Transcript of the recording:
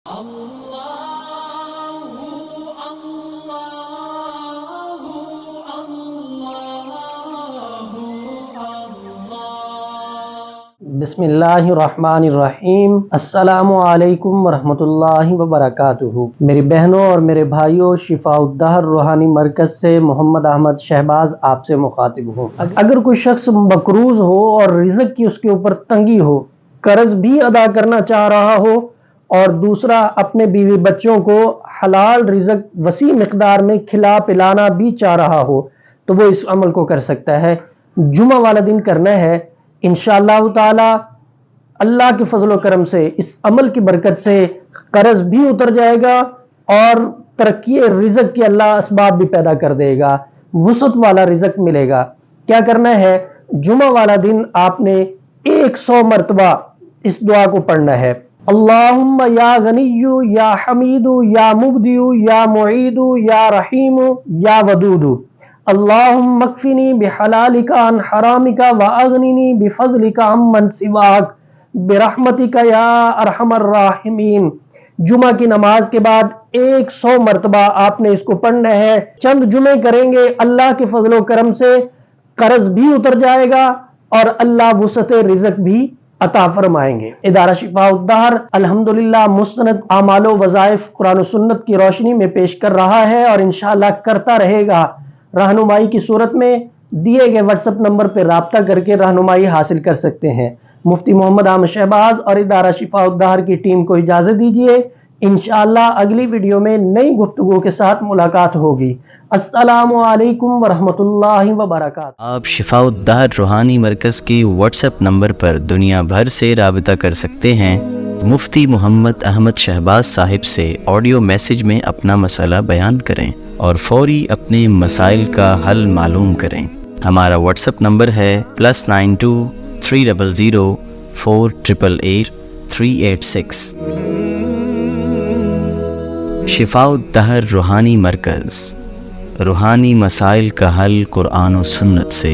بسم اللہ الرحمن الرحیم۔ السلام علیکم ورحمۃ اللہ وبرکاتہ۔ میری بہنوں اور میرے بھائیوں، شفاء الدہر روحانی مرکز سے محمد احمد شہباز آپ سے مخاطب ہوں۔ اگر کوئی شخص مقروض ہو اور رزق کی اس کے اوپر تنگی ہو، قرض بھی ادا کرنا چاہ رہا ہو اور دوسرا اپنے بیوی بچوں کو حلال رزق وسیع مقدار میں کھلا پلانا بھی چاہ رہا ہو تو وہ اس عمل کو کر سکتا ہے۔ جمعہ والا دن کرنا ہے، انشاءاللہ تعالی اللہ کے فضل و کرم سے اس عمل کی برکت سے قرض بھی اتر جائے گا اور ترقی رزق کی اللہ اسباب بھی پیدا کر دے گا، وسعت والا رزق ملے گا۔ کیا کرنا ہے؟ جمعہ والا دن آپ نے 100 مرتبہ اس دعا کو پڑھنا ہے۔ اللہم یا غنی یا حمید یا مبدی یا معید یا رحیم یا ودود، اللہم اکفنی بحلالک عن حرامک واغننی بفضلک عمن سواک برحمتک یا ارحم الراحمین۔ جمعہ کی نماز کے بعد 100 مرتبہ آپ نے اس کو پڑھنا ہے۔ چند جمعے کریں گے، اللہ کے فضل و کرم سے قرض بھی اتر جائے گا اور اللہ وسعت رزق بھی عطا فرمائیں گے۔ ادارہ شفاء الدہر الحمدللہ مستند اعمال و وظائف قرآن و سنت کی روشنی میں پیش کر رہا ہے اور انشاءاللہ کرتا رہے گا۔ رہنمائی کی صورت میں دیے گئے واٹس ایپ نمبر پر رابطہ کر کے رہنمائی حاصل کر سکتے ہیں۔ مفتی محمد احمد شہباز اور ادارہ شفاء الدہر کی ٹیم کو اجازت دیجیے، انشاءاللہ اگلی ویڈیو میں نئی گفتگو کے ساتھ ملاقات ہوگی۔ السلام علیکم ورحمۃ اللہ وبرکاتہ۔ آپ شفاء الدہر روحانی مرکز کی واٹس ایپ نمبر پر دنیا بھر سے رابطہ کر سکتے ہیں۔ مفتی محمد احمد شہباز صاحب سے آڈیو میسج میں اپنا مسئلہ بیان کریں اور فوری اپنے مسائل کا حل معلوم کریں۔ ہمارا واٹس ایپ نمبر ہے +92 300 488 386۔ شفاء الدہر روحانی مرکز، روحانی مسائل کا حل قرآن و سنت سے۔